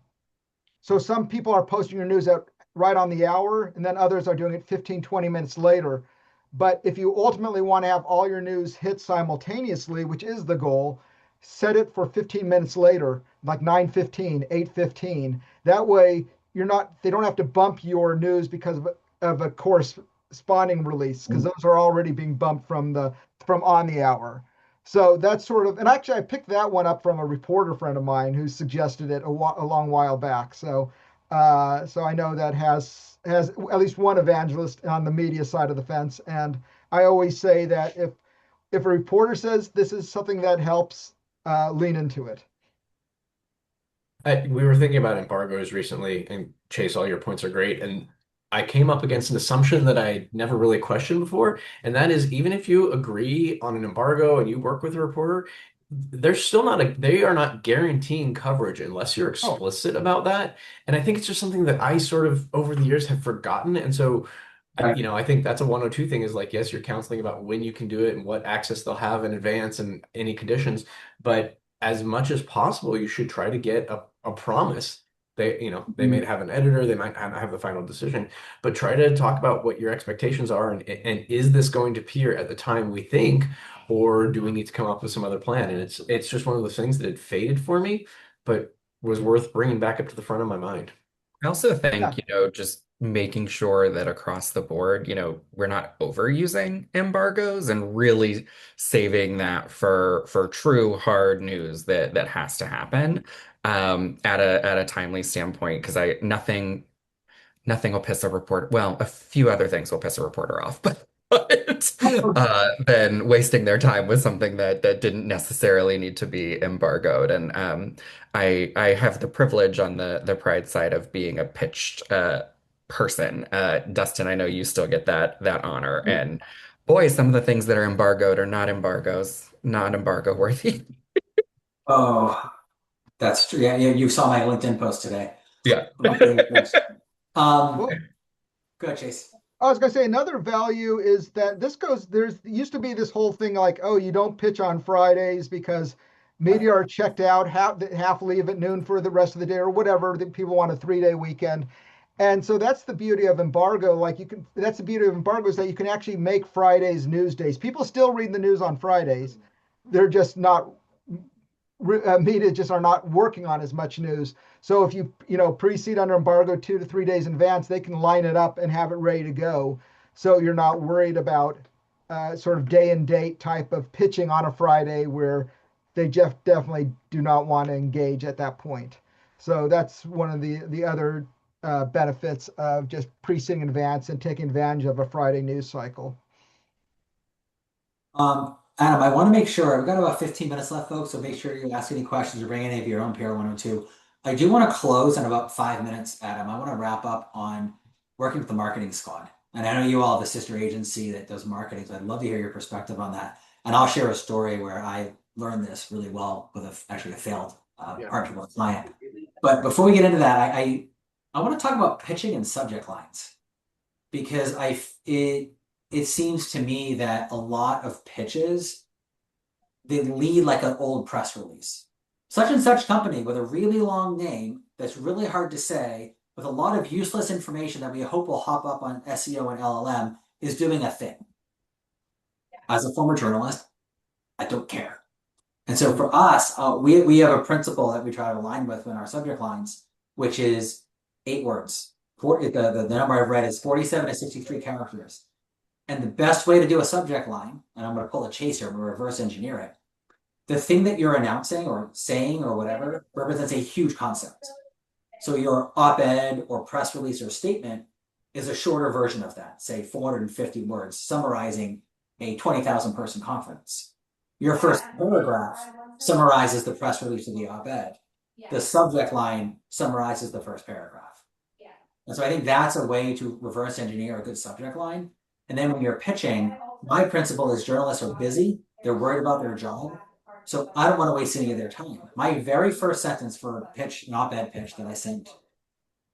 so some people are posting your news out right on the hour, and then others are doing it 15, 20 minutes later. But if you ultimately want to have all your news hit simultaneously, which is the goal, set it for 15 minutes later, like 9:15, 8:15. That way they don't have to bump your news because of a corresponding release, because those are already being bumped from on the hour. So that's sort of, and actually I picked that one up from a reporter friend of mine who suggested it a long while back. So I know that has at least one evangelist on the media side of the fence. And I always say that if a reporter says this is something that helps, lean into it. We were thinking about embargoes recently, and Chase, all your points are great. And I came up against an assumption that I never really questioned before, and that is even if you agree on an embargo and you work with a reporter, they are not guaranteeing coverage unless you're Oh, explicit about that. And I think it's just something that I sort of over the years have forgotten. And so, Right. I think that's a 102 thing is like, yes, you're counseling about when you can do it and what access they'll have in advance and any conditions. But as much as possible, you should try to get a promise. They may have an editor, they might not have the final decision, but try to talk about what your expectations are and is this going to appear at the time we think, or do we need to come up with some other plan? And it's just one of those things that had faded for me, but was worth bringing back up to the front of my mind. I also yeah. think, just making sure that across the board, we're not overusing embargoes and really saving that for true hard news that has to happen at a timely standpoint. Because nothing will piss a reporter. Well, a few other things will piss a reporter off, but than wasting their time with something that didn't necessarily need to be embargoed. And I have the privilege on the Pride side of being a pitched person. Dustin, I know you still get that honor. And boy, some of the things that are embargoed are not embargo worthy. Oh, that's true. Yeah, yeah, you saw my LinkedIn post today. Yeah. Um, Well, go ahead, Chase. I was going to say another value is that there's used to be this whole thing like, oh, you don't pitch on Fridays because media are checked out, half leave at noon for the rest of the day or whatever. That people want a 3-day weekend. And so that's the beauty of embargo. That's the beauty of embargo is that you can actually make Fridays news days. People still read the news on Fridays. They're just not media just are not working on as much news. So if you precede under embargo 2 to 3 days in advance, they can line it up and have it ready to go. So you're not worried about sort of day and date type of pitching on a Friday where they just definitely do not want to engage at that point. So that's one of the other benefits of just preceding in advance and taking advantage of a Friday news cycle. Adam, I want to make sure we've got about 15 minutes left, folks. So make sure you ask any questions or bring any of your own PR 102. I do want to close in about 5 minutes, Adam. I want to wrap up on working with the marketing squad. And I know you all have a sister agency that does marketing, so I'd love to hear your perspective on that. And I'll share a story where I learned this really well with actually a failed partnership with a client. But before we get into that, I want to talk about pitching and subject lines because it seems to me that a lot of pitches they lead like an old press release. Such and such company with a really long name that's really hard to say, with a lot of useless information that we hope will hop up on SEO and LLM is doing a thing. As a former journalist, I don't care. And so for us, we have a principle that we try to align with in our subject lines, which is 8 words. The number I've read is 47 to 63 characters. And the best way to do a subject line, and I'm going to pull a Chase here, I'm going to reverse engineer it. The thing that you're announcing or saying or whatever represents a huge concept. So your op-ed or press release or statement is a shorter version of that, say 450 words, summarizing a 20,000 person conference. Your first paragraph summarizes the press release of the op-ed. The subject line summarizes the first paragraph. And so I think that's a way to reverse engineer a good subject line. And then when you're pitching, my principle is journalists are busy, they're worried about their job. So I don't want to waste any of their time. My very first sentence for a pitch, an op-ed pitch that I sent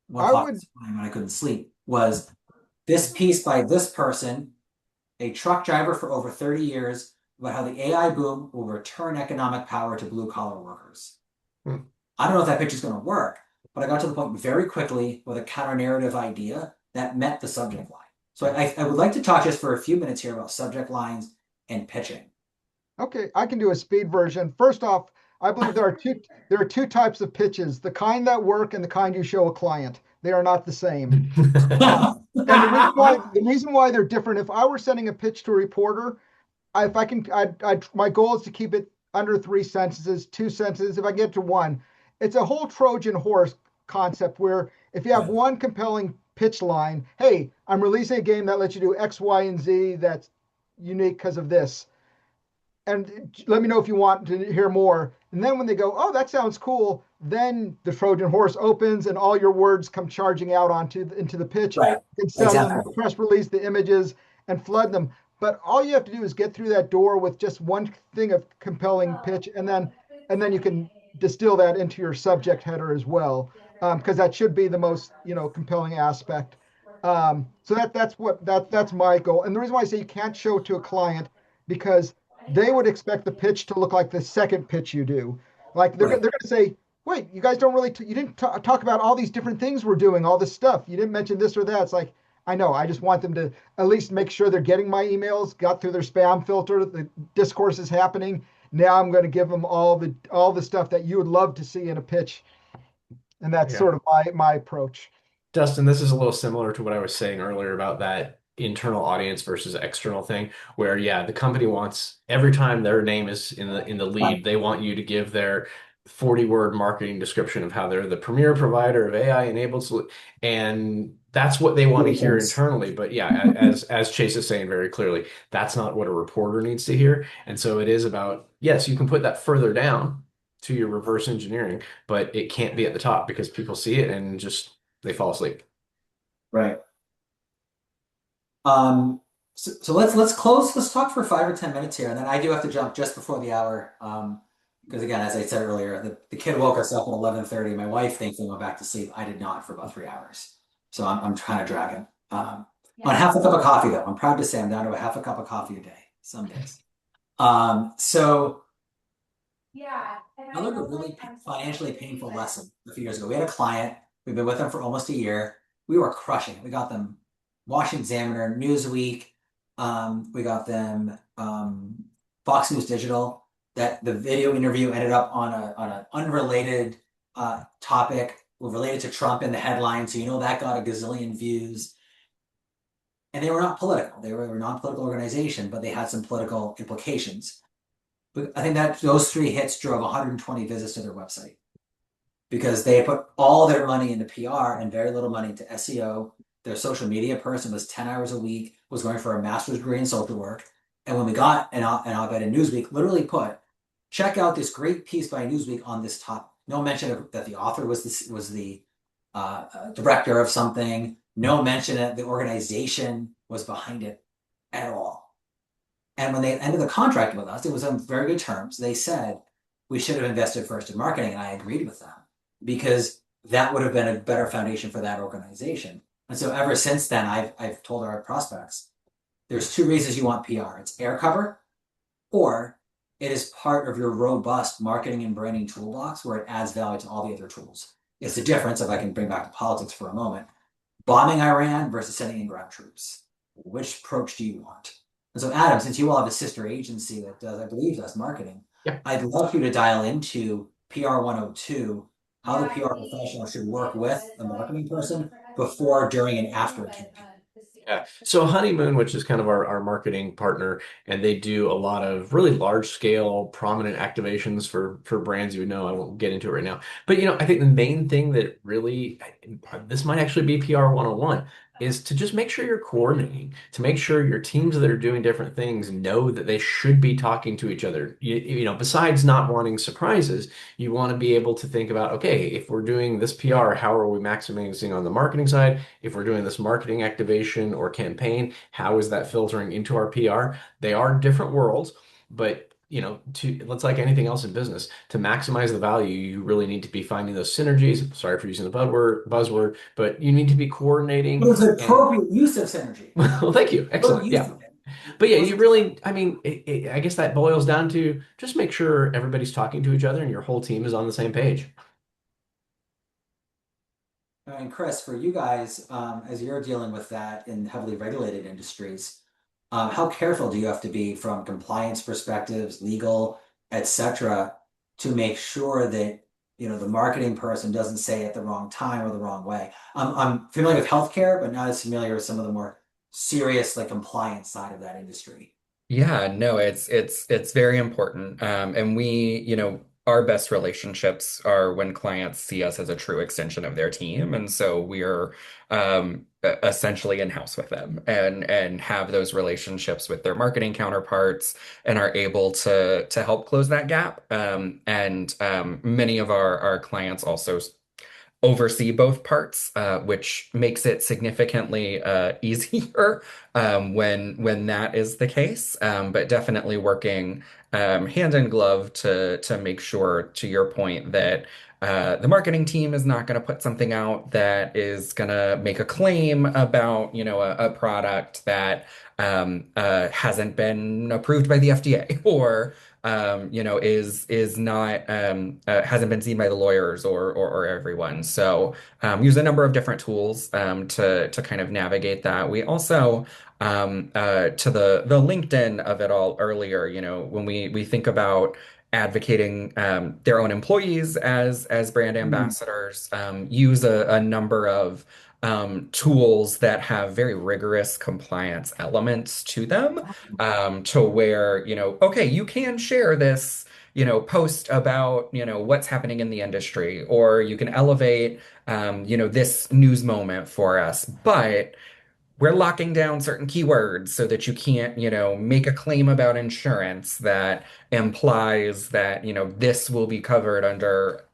1 o'clock would, when I couldn't sleep was this piece by this person, a truck driver for over 30 years, about how the AI boom will return economic power to blue collar workers. I don't know if that pitch is going to work, but I got to the point very quickly with a counter narrative idea that met the subject line. So I would like to talk just for a few minutes here about subject lines and pitching. okay, I can do a speed version. First off, I believe there are two types of pitches, the kind that work and the kind you show a client. They are not the same. And the reason why they're different, if I were sending a pitch to a reporter, my goal is to keep it under 3 sentences, 2 sentences. If I get to one, it's a whole Trojan horse concept where if you have one compelling pitch line, hey, I'm releasing a game that lets you do X, Y, and Z that's unique because of this. And let me know if you want to hear more. And then when they go, oh, that sounds cool, then the Trojan horse opens and all your words come charging out into the pitch. Right. You can sell Exactly. them the press release, the images, and flood them. But all you have to do is get through that door with just one thing of compelling pitch, and then you can distill that into your subject header as well, because that should be the most compelling aspect. So that's my goal. And the reason why I say you can't show to a client because they would expect the pitch to look like the second pitch you do. Like they're Right. going to say, wait, you guys don't really, you didn't talk about all these different things we're doing, all this stuff. You didn't mention this or that. It's like, I know, I just want them to at least make sure they're getting my emails, got through their spam filter, the discourse is happening. Now I'm going to give them all the stuff that you would love to see in a pitch. And that's Yeah. sort of my approach. Dustin, this is a little similar to what I was saying earlier about that internal audience versus external thing, where yeah, the company wants every time their name is in the Right. lead, they want you to give their 40-word marketing description of how they're the premier provider of AI enabled and that's what they want to hear Yes. internally. But yeah, as Chase is saying very clearly, that's not what a reporter needs to hear. And so it is about, yes, you can put that further down to your reverse engineering, but it can't be at the top because people see it and just they fall asleep. Right. So let's close. Let's talk for 5 or 10 minutes here, and then I do have to jump just before the hour. Because again, as I said earlier, the kid woke us up at 11:30. My wife thinks I went back to sleep. I did not for about 3 hours. So I'm kind of dragging. On half a cup of coffee though. I'm proud to say I'm down to a half a cup of coffee a day some days. So I learned a really financially painful lesson a few years ago. We had a client. We've been with them for almost a year. We were crushing it. We got them Washington Examiner, Newsweek. We got them Fox News Digital. That the video interview ended up on an unrelated topic related to Trump in the headline. So that got a gazillion views. And they were not political. They were a non-political organization, but they had some political implications. But I think that those 3 hits drove 120 visits to their website because they put all their money into PR and very little money into SEO. Their social media person was 10 hours a week, was going for a master's degree in social work. And when we got an op-ed in Newsweek, literally put, check out this great piece by Newsweek on this topic. No mention of that the author was the director of something. No mention that the organization was behind it at all. And when they ended the contract with us, it was on very good terms. They said we should have invested first in marketing, and I agreed with them because that would have been a better foundation for that organization. And so ever since then, I've told our prospects, there's 2 reasons you want PR. It's air cover, or it is part of your robust marketing and branding toolbox where it adds value to all the other tools. It's the difference, if I can bring back to politics for a moment, bombing Iran versus sending in ground troops. Which approach do you want? And so Adam, since you all have a sister agency that does, I believe, does marketing, Yep. I'd love you to dial into PR 102, how the PR professional should work with the marketing person before, during, and after a campaign. Yeah. So Honeymoon, which is kind of our marketing partner, and they do a lot of really large scale, prominent activations for brands you would know. I won't get into it right now. But I think the main thing that really this might actually be PR 101. is to just make sure you're coordinating, to make sure your teams that are doing different things know that they should be talking to each other. Besides not wanting surprises, you want to be able to think about, okay, if we're doing this PR, how are we maximizing on the marketing side? If we're doing this marketing activation or campaign, how is that filtering into our PR? They are different worlds, but it's like anything else in business. To maximize the value, you really need to be finding those synergies. Sorry for using the buzzword, but you need to be It coordinating was an and appropriate use of synergy. well, thank you. Good Excellent. use Yeah. of it. But It yeah, you wasn't. really, I mean, I guess that boils down to just make sure everybody's talking to each other and your whole team is on the same page. And Chris, for you guys, as you're dealing with that in heavily regulated industries, how careful do you have to be from compliance perspectives, legal, etc., to make sure that the marketing person doesn't say it the wrong time or the wrong way? I'm familiar with healthcare, but not as familiar with some of the more serious like compliance side of that industry. Yeah, no, it's very important. And our best relationships are when clients see us as a true extension of their team. And so we're essentially in-house with them and have those relationships with their marketing counterparts and are able to help close that gap. And many of our clients also oversee both parts, which makes it significantly easier when that is the case. But definitely working hand in glove to make sure, to your point, that the marketing team is not going to put something out that is going to make a claim about, a product that hasn't been approved by the FDA or is not hasn't been seen by the lawyers or everyone. So use a number of different tools to kind of navigate that. We also to the LinkedIn of it all earlier, when we think about advocating their own employees as brand Mm. ambassadors, use a number of tools that have very rigorous compliance elements to them, to where, okay, you can share this, post about, what's happening in the industry, or you can elevate, this news moment for us, but we're locking down certain keywords so that you can't, make a claim about insurance that implies that, this will be covered under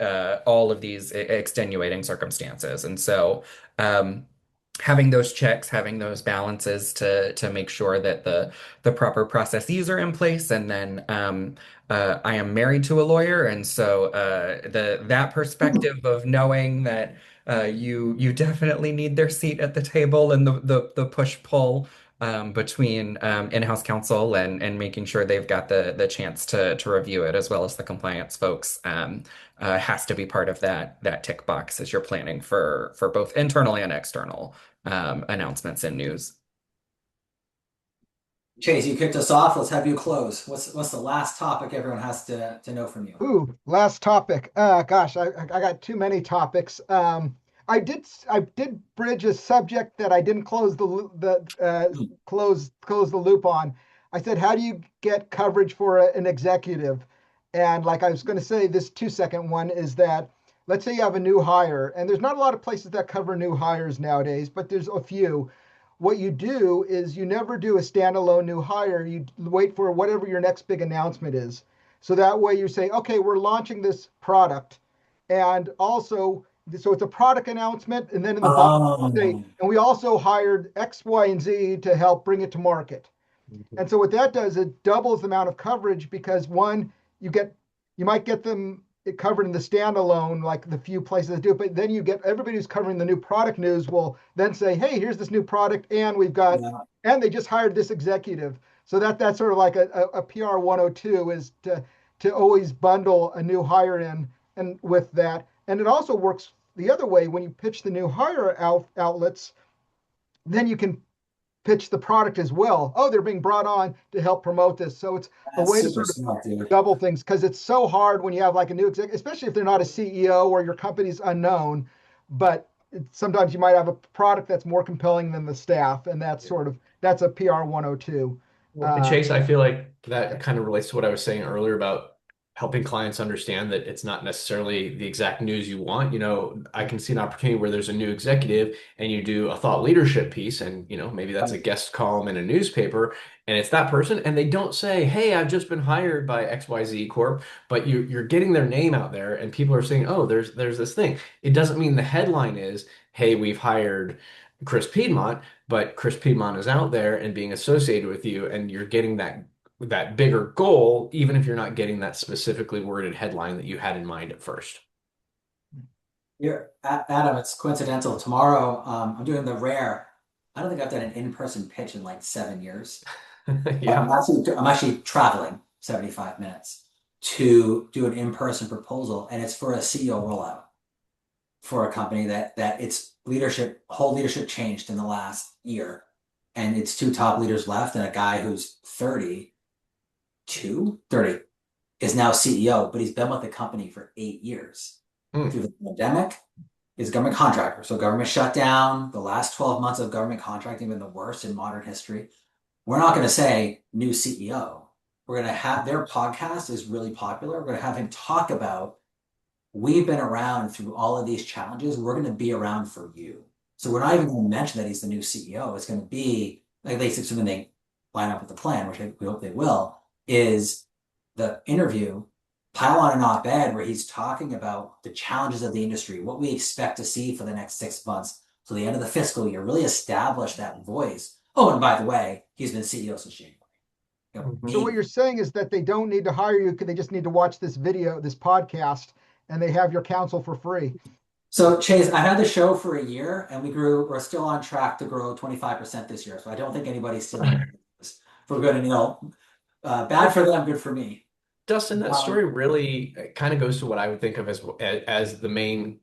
all of these extenuating circumstances. And so, having those checks, having those balances to make sure that the proper processes are in place, and then I am married to a lawyer, and so that perspective of knowing that you definitely need their seat at the table, and the push pull between in-house counsel and making sure they've got the chance to review it, as well as the compliance folks, has to be part of that tick box as you're planning for both internal and external announcements and news. Chase, you kicked us off. Let's have you close. What's the last topic everyone has to know from you? Ooh, last topic. Gosh, I got too many topics. I did bridge a subject that I didn't close close the loop on. I said, how do you get coverage for an executive? And like I was going to say, this 2-second one is that let's say you have a new hire, and there's not a lot of places that cover new hires nowadays, but there's a few. What you do is you never do a standalone new hire. You wait for whatever your next big announcement is. So that way you say, okay, we're launching this product. And also, so it's a product announcement. And then in the bottom, say, Oh, and we also hired X, Y, and Z to help bring it to market. And so what that does, it doubles the amount of coverage because one, you might get them covered in the standalone, like the few places that do it, but then you get everybody who's covering the new product news will then say, hey, here's this new product, and yeah. and they just hired this executive. So that's sort of like a PR 102 is to always bundle a new hire in and with that. And it also works the other way when you pitch the new hire outlets, then you can pitch the product as well. Oh, they're being brought on to help promote this. So it's a That's way to super sort of smart, dude. double things because it's so hard when you have like a new exec, especially if they're not a CEO or your company's unknown. But sometimes you might have a product that's more compelling than the staff, and that's a PR 102. Well, Chase, I feel like that kind of relates to what I was saying earlier about helping clients understand that it's not necessarily the exact news you want. I can see an opportunity where there's a new executive and you do a thought leadership piece, and maybe that's a guest column in a newspaper, and it's that person, and they don't say, "Hey, I've just been hired by XYZ Corp," but you're getting their name out there, and people are saying, "Oh, there's this thing." It doesn't mean the headline is, "Hey, we've hired Chris Piedmont," but Chris Piedmont is out there and being associated with you, and you're getting that bigger goal, even if you're not getting that specifically worded headline that you had in mind at first. Adam, it's coincidental. Tomorrow, I'm doing the rare. I don't think I've done an in-person pitch in like 7 years. Yeah. I'm actually traveling 75 minutes to do an in-person proposal, and it's for a CEO rollout for a company that its whole leadership changed in the last year, and it's 2 top leaders left, and a guy who's 30 is now CEO, but he's been with the company for 8 years. Through the pandemic. He's a government contractor, so government shut down. The last 12 months of government contracting have been the worst in modern history. We're not going to say new CEO. We're going to have their podcast is really popular. We're going to have him talk about, we've been around through all of these challenges. We're going to be around for you. So we're not even going to mention that he's the new CEO. It's going to be, like, at least assuming they line up with the plan, which we hope they will, is the interview pile on an op-ed where he's talking about the challenges of the industry, what we expect to see for the next 6 months to the end of the fiscal year, really establish that voice. Oh, and by the way, he's been CEO since January. So what you're saying is that they don't need to hire you, they just need to watch this podcast, and they have your counsel for free. So Chase, I had the show for a year, and we're still on track to grow 25% this year. So I don't think anybody's still for good and ill. Bad for them, good for me. Dustin, that story really kind of goes to what I would think of as the main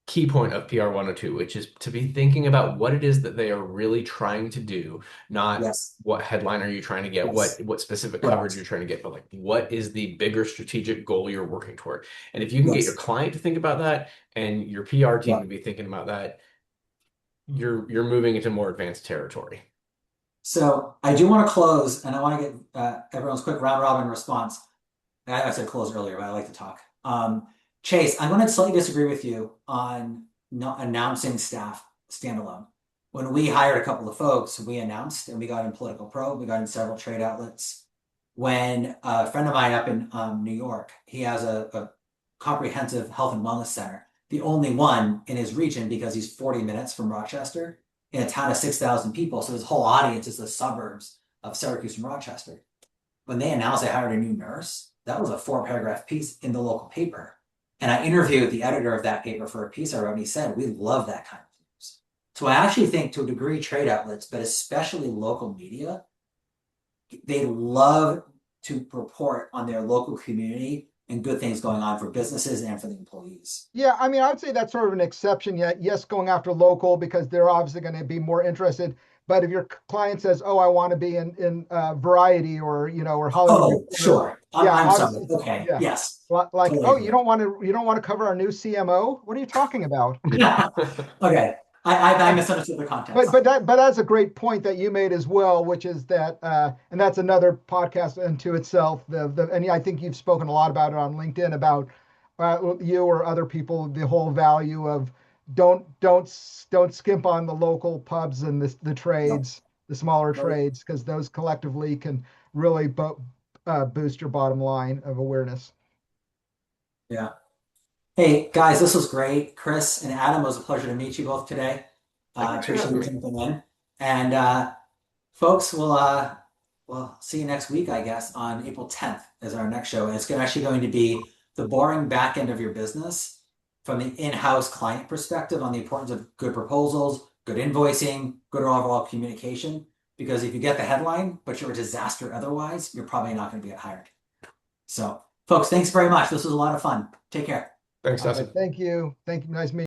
key point of PR 102, which is to be thinking about what it is that they are really trying to do, not what headline are you trying to get, what specific coverage you're trying to get, but like what is the bigger strategic goal you're working toward. And if you can get your client to think about that and your PR team to be thinking about that, you're moving into more advanced territory. So I do want to close, and I want to get everyone's quick round robin response. I said close earlier, but I like to talk. Chase, I'm going to slightly disagree with you on not announcing staff standalone. When we hired a couple of folks, we announced, and we got in Political Probe, we got in several trade outlets. When a friend of mine up in New York, he has a comprehensive health and wellness center, the only one in his region because he's 40 minutes from Rochester in a town of 6,000 people. So his whole audience is the suburbs of Syracuse and Rochester. When they announced they hired a new nurse, that was a 4-paragraph piece in the local paper. And I interviewed the editor of that paper for a piece I wrote, and he said, we love that kind of news. So I actually think, to a degree, trade outlets, but especially local media, they love to report on their local community and good things going on for businesses and for the employees. Yeah, I mean, I would say that's sort of an exception. Yet, yes, going after local because they're obviously going to be more interested. But if your client says, "Oh, I want to be in Variety or or Hollywood," oh, sure, I'm sorry. Okay, yeah. yes, like, totally. Oh, you don't want to cover our new CMO? What are you talking about? Okay, I misunderstood the context. But that's a great point that you made as well, which is that, and that's another podcast unto itself. And I think you've spoken a lot about it on LinkedIn about you or other people, the whole value of don't skimp on the local pubs and the trades, the smaller trades, because those collectively can really boost your bottom line of awareness. Yeah. Hey guys, this was great. Chris and Adam, it was a pleasure to meet you both today. Appreciate you jumping in. And folks, we'll see you next week, I guess, on April 10th is our next show. And it's actually going to be the boring back end of your business from the in-house client perspective on the importance of good proposals, good invoicing, good overall communication. Because if you get the headline, but you're a disaster otherwise, you're probably not going to get hired. So, folks, thanks very much. This was a lot of fun. Take care. Thanks, Dustin. Thank you. Nice meeting you.